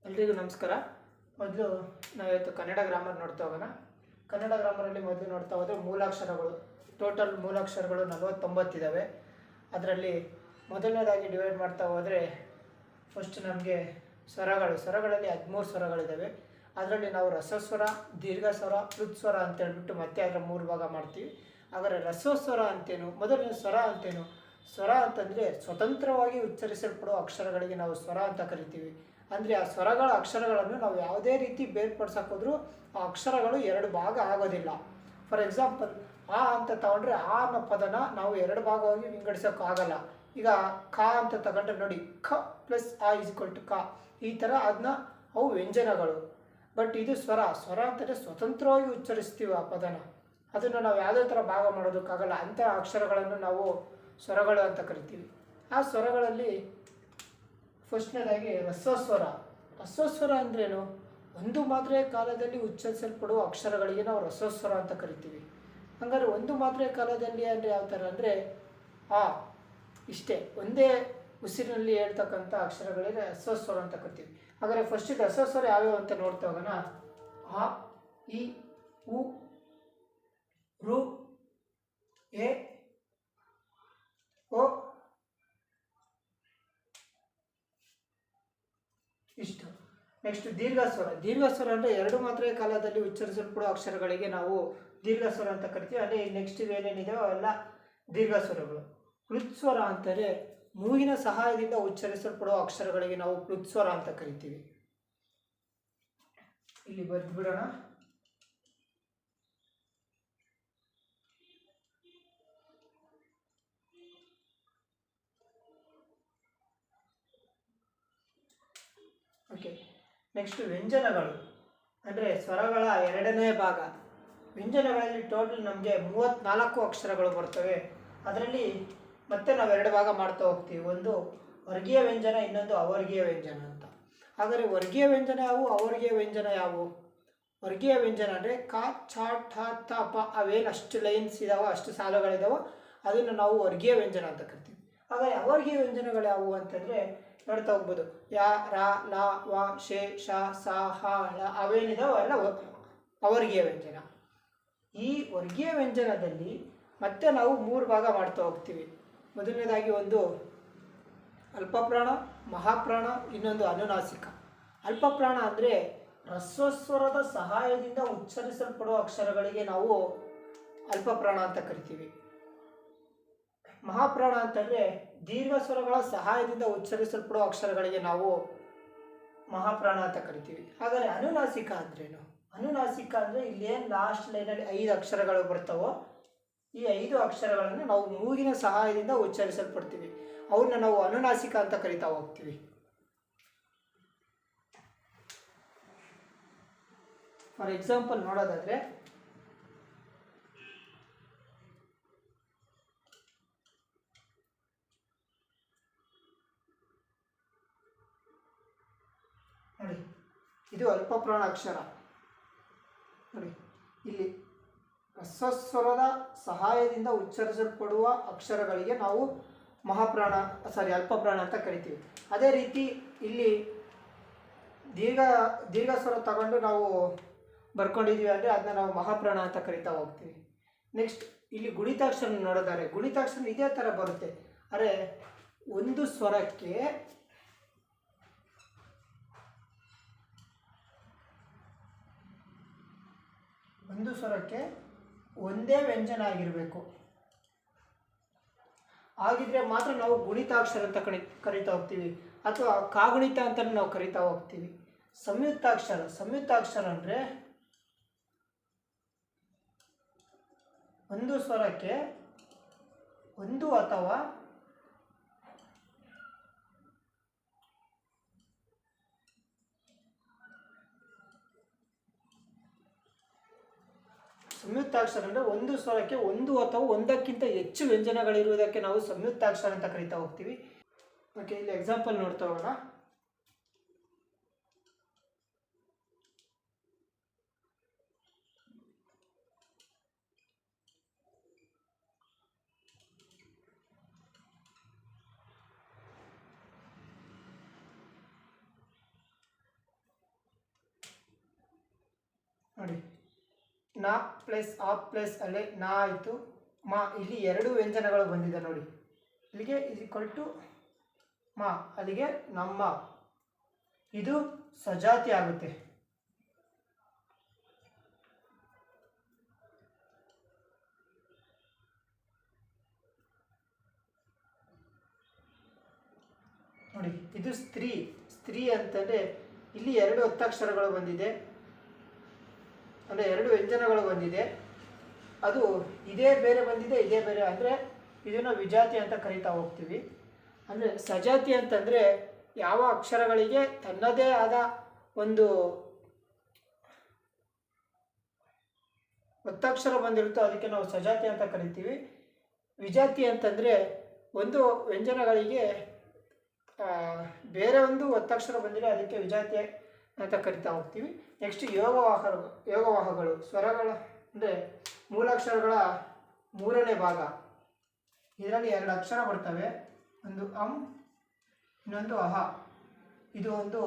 ಎಲ್ರಿಗೂ ನಮಸ್ಕಾರ. ಮೊದಲು ನಾವಿವತ್ತು ಕನ್ನಡ ಗ್ರಾಮರ್ ನೋಡ್ತಾ ಹೋಗೋಣ. ಕನ್ನಡ ಗ್ರಾಮರಲ್ಲಿ ಮೊದಲು ನೋಡ್ತಾ ಹೋದರೆ ಮೂಲಾಕ್ಷರಗಳು, ಟೋಟಲ್ ಮೂಲಾಕ್ಷರಗಳು 49 ಇದ್ದಾವೆ. ಅದರಲ್ಲಿ ಮೊದಲನೇದಾಗಿ ಡಿವೈಡ್ ಮಾಡ್ತಾ ಹೋದರೆ ಫಸ್ಟ್ ನಮಗೆ ಸ್ವರಗಳಲ್ಲಿ 13 ಸ್ವರಗಳಿದ್ದಾವೆ. ಅದರಲ್ಲಿ ನಾವು ರಸಸ್ವರ, ದೀರ್ಘಸ್ವರ, ಪ್ಲುತ್ಸ್ವರ ಅಂತ ಹೇಳ್ಬಿಟ್ಟು ಮತ್ತೆ ಅದರ 3 ಭಾಗ ಮಾಡ್ತೀವಿ. ಹಾಗಾದರೆ ರಸಸ್ವರ ಅಂತೇನು, ಮೊದಲನೇ ಸ್ವರ ಅಂತೇನು? ಸ್ವರ ಅಂತಂದರೆ ಸ್ವತಂತ್ರವಾಗಿ ಉಚ್ಚರಿಸಲ್ಪಡುವ ಅಕ್ಷರಗಳಿಗೆ ನಾವು ಸ್ವರ ಅಂತ ಕರಿತೀವಿ. ಅಂದರೆ ಆ ಸ್ವರಗಳ ಅಕ್ಷರಗಳನ್ನು ನಾವು ಯಾವುದೇ ರೀತಿ ಬೇರ್ಪಡಿಸೋಕ್ಕೋದ್ರೂ ಆ ಅಕ್ಷರಗಳು 2 ಭಾಗ ಆಗೋದಿಲ್ಲ. ಫಾರ್ ಎಕ್ಸಾಂಪಲ್, ಆ ಅಂತ ತಗೊಂಡ್ರೆ ಆ ಅನ್ನೋ ಪದನ ನಾವು 2 ಭಾಗವಾಗಿ ವಿಂಗಡಿಸೋಕ್ಕಾಗಲ್ಲ. ಈಗ ಕ ಅಂತ ತಗೊಂಡ್ರೆ ನೋಡಿ, ಖ ಪ್ಲಸ್ ಆ ಇಸ್ ಈಕ್ವಲ್ ಟು ಕ, ಈ ಥರ ಅದನ್ನ ಅವು ವ್ಯಂಜನಗಳು. ಬಟ್ ಇದು ಸ್ವರ ಅಂತಂದರೆ ಸ್ವತಂತ್ರವಾಗಿ ಉಚ್ಚರಿಸ್ತೀವಿ ಆ ಪದನ, ಅದನ್ನು ನಾವು ಯಾವುದೇ ಥರ ಭಾಗ ಮಾಡೋದಕ್ಕಾಗಲ್ಲ. ಅಂಥ ಅಕ್ಷರಗಳನ್ನು ನಾವು ಸ್ವರಗಳು ಅಂತ ಕರಿತೀವಿ. ಆ ಸ್ವರಗಳಲ್ಲಿ ಫಸ್ಟ್ನೇದಾಗಿ ರಸಸ್ವರ ಅಂದ್ರೇನು? ಒಂದು ಮಾತ್ರೆಯ ಕಾಲದಲ್ಲಿ ಉಚ್ಚರಿಸಲ್ಪಡುವ ಅಕ್ಷರಗಳಿಗೆ ನಾವು ರಸಸ್ವರ ಅಂತ ಕರಿತೀವಿ. ಹಾಗಾದ್ರೆ ಒಂದು ಮಾತ್ರೆಯ ಕಾಲದಲ್ಲಿ ಅಂದರೆ ಯಾವ ಥರ ಅಂದರೆ ಆ ಇಷ್ಟೇ ಒಂದೇ ಉಸಿರಿನಲ್ಲಿ ಹೇಳ್ತಕ್ಕಂಥ ಅಕ್ಷರಗಳಿಗೆ ರಸಸ್ವರ ಅಂತ ಕರಿತೀವಿ. ಹಾಗಾದರೆ ಫಸ್ಟ್ ರಸಸ್ವರ ಯಾವ್ಯಾವ ಅಂತ ನೋಡ್ತಾ ಹೋಗೋಣ. ಆ, ಇ, ಉ, ರು, ಎ, ಓ, ಇಷ್ಟು. ನೆಕ್ಸ್ಟ್ ದೀರ್ಘಸ್ವರ ಅಂದರೆ 2 ಮಾತ್ರೆಯ ಕಾಲದಲ್ಲಿ ಉಚ್ಚರಿಸಲ್ಪಡುವ ಅಕ್ಷರಗಳಿಗೆ ನಾವು ದೀರ್ಘಸ್ವರ ಅಂತ ಕರಿತೀವಿ. ಅದೇ ನೆಕ್ಸ್ಟ್ ಏನೇನಿದೆಯೋ ಅವೆಲ್ಲ ದೀರ್ಘಸ್ವರಗಳು. ಪ್ಲುತ್ಸ್ವರ ಅಂತಾರೆ ಮೂಗಿನ ಸಹಾಯದಿಂದ ಉಚ್ಚರಿಸಲ್ಪಡುವ ಅಕ್ಷರಗಳಿಗೆ ನಾವು ಪ್ಲುತ್ಸ್ವರ ಅಂತ ಕರಿತೀವಿ. ಇಲ್ಲಿ ಬರೆದು ಬಿಡೋಣ. ಓಕೆ, ನೆಕ್ಸ್ಟ್ ವ್ಯಂಜನಗಳು ಅಂದರೆ ಸ್ವರಗಳ 2ನೇ ಭಾಗ. ವ್ಯಂಜನಗಳಲ್ಲಿ ಟೋಟಲ್ ನಮಗೆ 34 ಅಕ್ಷರಗಳು ಬರ್ತವೆ. ಅದರಲ್ಲಿ ಮತ್ತೆ ನಾವು 2 ಭಾಗ ಮಾಡ್ತಾ ಹೋಗ್ತೀವಿ. ಒಂದು ವರ್ಗೀಯ ವ್ಯಂಜನ, ಇನ್ನೊಂದು ಅವರ್ಗೀಯ ವ್ಯಂಜನ ಅಂತ. ಹಾಗಾದರೆ ವರ್ಗೀಯ ವ್ಯಂಜನ ಯಾವುವು, ಅವರ್ಗೀಯ ವ್ಯಂಜನ ಯಾವುವು? ವರ್ಗೀಯ ವ್ಯಂಜನ ಅಂದರೆ ಕ, ಛ, ಠ, ತ, ಪ, ಅವೇನು ಅಷ್ಟು ಲೈನ್ಸ್ ಇದಾವೋ, ಅಷ್ಟು ಸಾಲುಗಳಿದಾವೋ ಅದನ್ನು ನಾವು ವರ್ಗೀಯ ವ್ಯಂಜನ ಅಂತ ಕರಿತೀವಿ. ಹಾಗಾಗಿ ಅವರ್ಗೀಯ ವ್ಯಂಜನಗಳು ಯಾವುವು ಅಂತಂದರೆ ನೋಡ್ತಾ ಹೋಗ್ಬೋದು. ಯ, ರ, ಲ, ವ, ಶೇ, ಶ, ಸ, ಹ, ಳ ಅವೇನಿದಾವೋ ಅವೆಲ್ಲ ಅವರ್ಗೀಯ ವ್ಯಂಜನ. ಈ ವರ್ಗೀಯ ವ್ಯಂಜನದಲ್ಲಿ ಮತ್ತೆ ನಾವು 3 ಭಾಗ ಮಾಡ್ತಾ ಹೋಗ್ತೀವಿ. ಮೊದಲನೇದಾಗಿ ಒಂದು ಅಲ್ಪಪ್ರಾಣ, ಮಹಾಪ್ರಾಣ, ಇನ್ನೊಂದು ಅನುನಾಸಿಕ. ಅಲ್ಪಪ್ರಾಣ ಅಂದರೆ ಹ್ರಸ್ವಸ್ವರದ ಸಹಾಯದಿಂದ ಉಚ್ಚರಿಸಲ್ಪಡುವ ಅಕ್ಷರಗಳಿಗೆ ನಾವು ಅಲ್ಪಪ್ರಾಣ ಅಂತ ಕರಿತೀವಿ. ಮಹಾಪ್ರಾಣ ಅಂತಂದರೆ ದೀರ್ಘ ಸ್ವರಗಳ ಸಹಾಯದಿಂದ ಉಚ್ಚರಿಸಲ್ಪಡುವ ಅಕ್ಷರಗಳಿಗೆ ನಾವು ಮಹಾಪ್ರಾಣ ಅಂತ ಕರಿತೀವಿ. ಹಾಗಾದರೆ ಅನುನಾಸಿಕ ಅಂದ್ರೇನು? ಅನುನಾಸಿಕ ಅಂದರೆ ಇಲ್ಲೇನು ಲಾಸ್ಟ್ ಲೈನಲ್ಲಿ 5 ಅಕ್ಷರಗಳು ಬರ್ತಾವೋ ಈ 5 ಅಕ್ಷರಗಳನ್ನು ನಾವು ಮೂಗಿನ ಸಹಾಯದಿಂದ ಉಚ್ಚರಿಸಲ್ಪಡ್ತೀವಿ. ಅವನ್ನ ನಾವು ಅನುನಾಸಿಕ ಅಂತ ಕರಿತಾ ಹೋಗ್ತೀವಿ. ಫಾರ್ ಎಕ್ಸಾಂಪಲ್ ನೋಡೋದಾದರೆ ನೋಡಿ, ಇದು ಅಲ್ಪಪ್ರಾಣ ಅಕ್ಷರ. ನೋಡಿ ಇಲ್ಲಿ ಹ್ರಸ್ವಸ್ವರದ ಸಹಾಯದಿಂದ ಉಚ್ಚರಿಸಲ್ಪಡುವ ಅಕ್ಷರಗಳಿಗೆ ನಾವು ಅಲ್ಪಪ್ರಾಣ ಅಂತ ಕರಿತೀವಿ. ಅದೇ ರೀತಿ ಇಲ್ಲಿ ದೀರ್ಘ ಸ್ವರ ತಗೊಂಡು ನಾವು ಬರ್ಕೊಂಡಿದ್ದೀವಿ ಅಂದರೆ ಅದನ್ನ ನಾವು ಮಹಾಪ್ರಾಣ ಅಂತ ಕರಿತಾ ಹೋಗ್ತೀವಿ. ನೆಕ್ಸ್ಟ್ ಇಲ್ಲಿ ಗುಣಿತಾಕ್ಷರ ನೋಡೋದಾದ್ರೆ ಗುಣಿತಾಕ್ಷರ ಇದೇ ಥರ ಬರುತ್ತೆ. ಆದರೆ ಒಂದು ಸ್ವರಕ್ಕೆ ಒಂದೇ ವ್ಯಂಜನ ಆಗಿರಬೇಕು. ಆಗಿದ್ರೆ ಮಾತ್ರ ನಾವು ಗುಣಿತಾಕ್ಷರ ಅಂತ ಕರಿತಾ ಹೋಗ್ತೀವಿ, ಅಥವಾ ಕಾಗುಣಿತ ಅಂತ ನಾವು ಕರಿತಾ ಹೋಗ್ತೀವಿ. ಸಂಯುಕ್ತಾಕ್ಷರ ಅಂದರೆ ಒಂದು ಸ್ವರಕ್ಕೆ ಒಂದು ಅಥವಾ ಸಂಯುಕ್ತಾಕ್ಷರ ಅಂದರೆ ಒಂದು ಸ್ವರಕ್ಕೆ ಒಂದು ಅಥವಾ ಒಂದಕ್ಕಿಂತ ಹೆಚ್ಚು ವ್ಯಂಜನಗಳಿರುವುದಕ್ಕೆ ನಾವು ಸಂಯುಕ್ತಾಕ್ಷರ ಅಂತ ಕರಿತಾ ಹೋಗ್ತೀವಿ. ಓಕೆ, ಇಲ್ಲಿ ಎಕ್ಸಾಂಪಲ್ ನೋಡ್ತಾ ಹೋಗೋಣ. ನ ಪ್ಲಸ್ ಆ ಪ್ಲಸ್ ಅಲ್ಲೇ ನಾ ಆಯಿತು, ಮಾ ಇಲ್ಲಿ ಎರಡು ವ್ಯಂಜನಗಳು ಬಂದಿದೆ ನೋಡಿ, ಇಲ್ಲಿಗೆ ಇಸ್ ಈಕ್ವಲ್ ಟು ಮಾ, ಅಲ್ಲಿಗೆ ನಮ್ಮ, ಇದು ಸಜಾತಿ ಆಗುತ್ತೆ. ನೋಡಿ ಇದು ಸ್ತ್ರೀ. ಸ್ತ್ರೀ ಅಂತಂದರೆ ಇಲ್ಲಿ ಎರಡು ಒತ್ತಕ್ಷರಗಳು ಬಂದಿದೆ, ಅಂದರೆ ಎರಡು ವ್ಯಂಜನಗಳು ಬಂದಿದೆ. ಅದು ಇದೇ ಬೇರೆ ಬಂದಿದೆ, ಇದೇ ಬೇರೆ, ಅಂದರೆ ಇದನ್ನು ವಿಜಾತಿ ಅಂತ ಕರಿತಾ ಹೋಗ್ತೀವಿ. ಅಂದರೆ ಸಜಾತಿ ಅಂತಂದರೆ ಯಾವ ಅಕ್ಷರಗಳಿಗೆ ತನ್ನದೇ ಆದ ಒಂದು ಒತ್ತಕ್ಷರ ಬಂದಿರುತ್ತೋ ಅದಕ್ಕೆ ನಾವು ಸಜಾತಿ ಅಂತ ಕರಿತೀವಿ. ವಿಜಾತಿ ಅಂತಂದರೆ ಒಂದು ವ್ಯಂಜನಗಳಿಗೆ ಬೇರೆ ಒಂದು ಒತ್ತಕ್ಷರ ಬಂದಿದೆ, ಅದಕ್ಕೆ ವಿಜಾತಿ ಅಂತ ಕರಿತಾ ಹೋಗ್ತೀವಿ. ನೆಕ್ಸ್ಟ್ ಯೋಗವಾಹಗಳು ಸ್ವರಗಳ ಅಂದರೆ ಮೂಲಾಕ್ಷರಗಳ ಮೂರನೇ ಭಾಗ. ಇದರಲ್ಲಿ ಎರಡು ಅಕ್ಷರ ಬರ್ತವೆ, ಒಂದು ಅಂ, ಇನ್ನೊಂದು ಅಹ. ಇದು ಒಂದು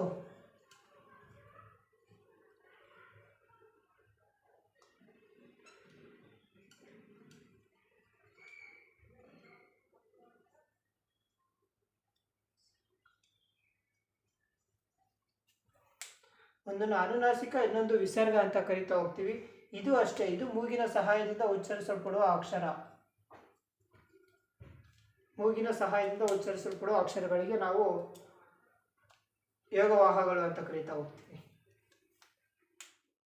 ಒಂದನ್ನು ಅನುನಾಸಿಕ, ಇನ್ನೊಂದು ವಿಸರ್ಗ ಅಂತ ಕರಿತಾ ಹೋಗ್ತೀವಿ. ಇದು ಅಷ್ಟೇ, ಇದು ಮೂಗಿನ ಸಹಾಯದಿಂದ ಉಚ್ಚರಿಸಲ್ಪಡುವ ಅಕ್ಷರ. ಮೂಗಿನ ಸಹಾಯದಿಂದ ಉಚ್ಚರಿಸಲ್ಪಡುವ ಅಕ್ಷರಗಳಿಗೆ ನಾವು ಯೋಗವಾಹಗಳು ಅಂತ ಕರಿತಾ ಹೋಗ್ತೀವಿ.